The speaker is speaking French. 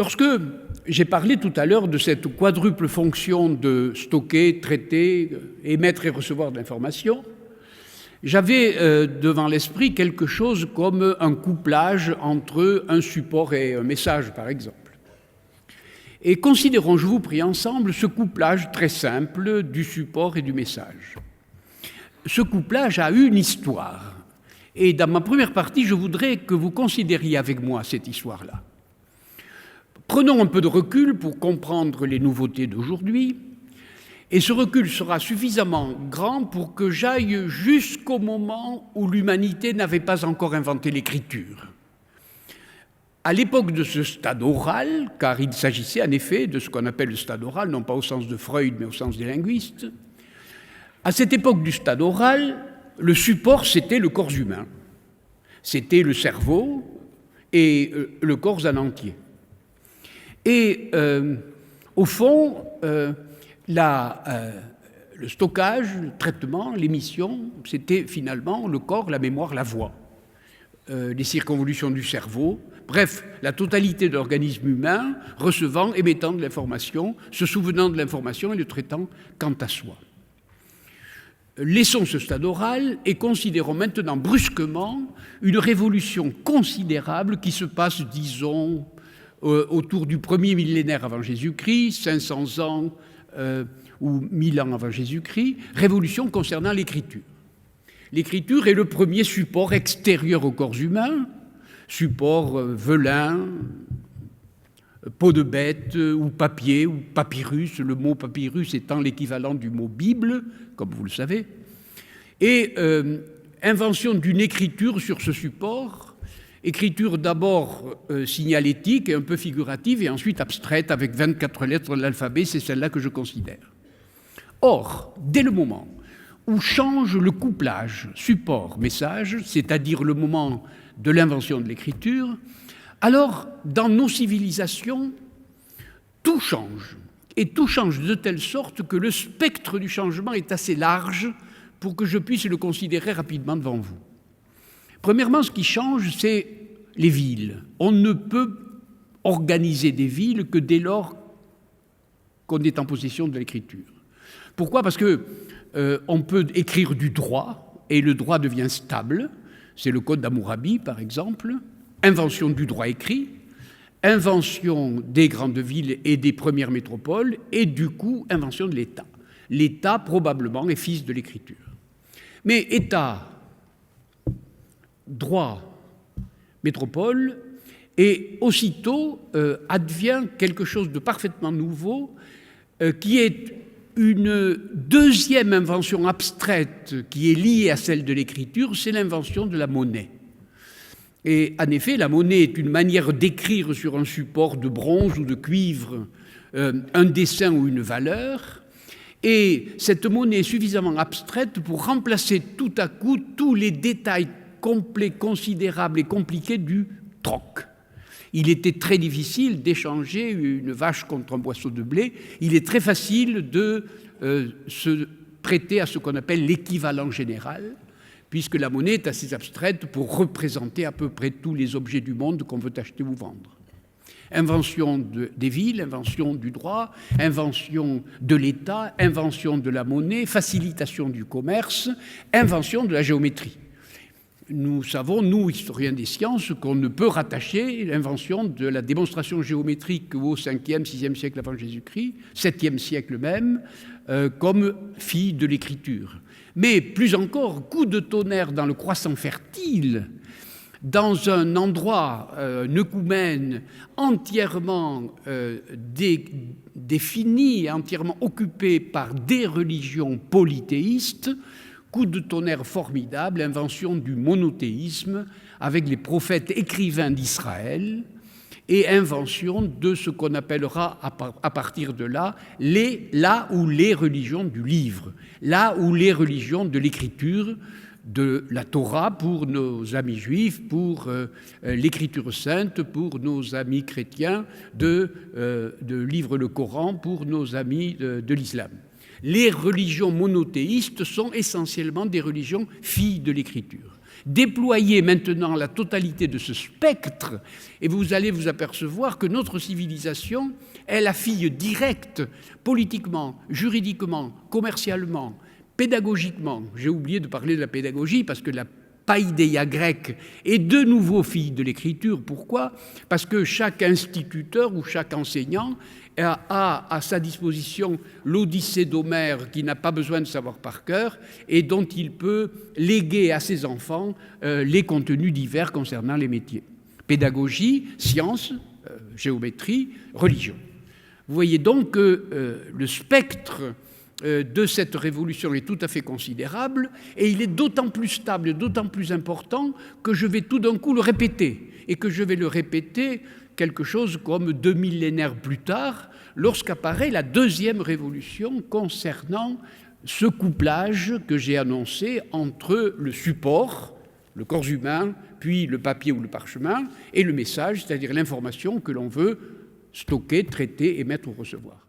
Lorsque j'ai parlé tout à l'heure de cette quadruple fonction de stocker, traiter, émettre et recevoir de l'information, j'avais devant l'esprit quelque chose comme un couplage entre un support et un message, par exemple. Et considérons, je vous prie, ensemble ce couplage très simple du support et du message. Ce couplage a une histoire. Et dans ma première partie, je voudrais que vous considériez avec moi cette histoire-là. Prenons un peu de recul pour comprendre les nouveautés d'aujourd'hui. Et ce recul sera suffisamment grand pour que j'aille jusqu'au moment où l'humanité n'avait pas encore inventé l'écriture. À l'époque de ce stade oral, car il s'agissait en effet de ce qu'on appelle le stade oral, non pas au sens de Freud, mais au sens des linguistes, à cette époque du stade oral, le support, c'était le corps humain. C'était le cerveau et le corps en entier. Et au fond, le stockage, le traitement, l'émission, c'était finalement le corps, la mémoire, la voix, les circonvolutions du cerveau, bref, la totalité de l'organisme humain recevant, émettant de l'information, se souvenant de l'information et le traitant quant à soi. Laissons ce stade oral et considérons maintenant brusquement une révolution considérable qui se passe, disons, autour du premier millénaire avant Jésus-Christ, 500 ans ou 1000 ans avant Jésus-Christ, révolution concernant l'écriture. L'écriture est le premier support extérieur au corps humain, support velin, peau de bête ou papier ou papyrus, le mot papyrus étant l'équivalent du mot Bible, comme vous le savez, et invention d'une écriture sur ce support, écriture d'abord signalétique et un peu figurative et ensuite abstraite avec 24 lettres de l'alphabet, c'est celle-là que je considère. Or, dès le moment où change le couplage support-message, c'est-à-dire le moment de l'invention de l'écriture, alors, dans nos civilisations, tout change. Et tout change de telle sorte que le spectre du changement est assez large pour que je puisse le considérer rapidement devant vous. Premièrement, ce qui change, c'est les villes. On ne peut organiser des villes que dès lors qu'on est en possession de l'écriture. Pourquoi ? Parce qu'on peut écrire du droit, et le droit devient stable. C'est le code d'Hammurabi, par exemple. Invention du droit écrit, invention des grandes villes et des premières métropoles, et du coup, invention de l'État. L'État, probablement, est fils de l'écriture. Mais État, droit, métropole, et aussitôt advient quelque chose de parfaitement nouveau, qui est une deuxième invention abstraite qui est liée à celle de l'écriture, c'est l'invention de la monnaie. Et en effet, la monnaie est une manière d'écrire sur un support de bronze ou de cuivre un dessin ou une valeur. Et cette monnaie est suffisamment abstraite pour remplacer tout à coup tous les détails complets, considérables et compliqués du troc. Il était très difficile d'échanger une vache contre un boisseau de blé. Il est très facile de se prêter à ce qu'on appelle l'équivalent général, puisque la monnaie est assez abstraite pour représenter à peu près tous les objets du monde qu'on veut acheter ou vendre. Invention des villes, invention du droit, invention de l'État, invention de la monnaie, facilitation du commerce, invention de la géométrie. Nous savons, nous, historiens des sciences, qu'on ne peut rattacher l'invention de la démonstration géométrique au 5e, 6e siècle avant Jésus-Christ, 7e siècle même, comme fille de l'écriture. Mais plus encore, coup de tonnerre dans le croissant fertile, dans un endroit, Nekoumène, entièrement défini, entièrement occupé par des religions polythéistes, coup de tonnerre formidable, invention du monothéisme avec les prophètes écrivains d'Israël et invention de ce qu'on appellera à partir de là les religions du livre, là où les religions de l'écriture, de la Torah pour nos amis juifs, pour l'écriture sainte pour nos amis chrétiens, de livre le Coran pour nos amis de l'islam. Les religions monothéistes sont essentiellement des religions filles de l'Écriture. Déployez maintenant la totalité de ce spectre et vous allez vous apercevoir que notre civilisation est la fille directe, politiquement, juridiquement, commercialement, pédagogiquement. J'ai oublié de parler de la pédagogie parce que la païdéia grecque est de nouveau fille de l'Écriture. Pourquoi ? Parce que chaque instituteur ou chaque enseignant a à sa disposition l'Odyssée d'Homère qui n'a pas besoin de savoir par cœur et dont il peut léguer à ses enfants les contenus divers concernant les métiers. Pédagogie, sciences, géométrie, religion. Vous voyez donc que le spectre de cette révolution est tout à fait considérable et il est d'autant plus stable, d'autant plus important que je vais tout d'un coup le répéter et que je vais le répéter quelque chose comme 2 millénaires plus tard lorsqu'apparaît la deuxième révolution concernant ce couplage que j'ai annoncé entre le support, le corps humain, puis le papier ou le parchemin et le message, c'est-à-dire l'information que l'on veut stocker, traiter, émettre ou recevoir.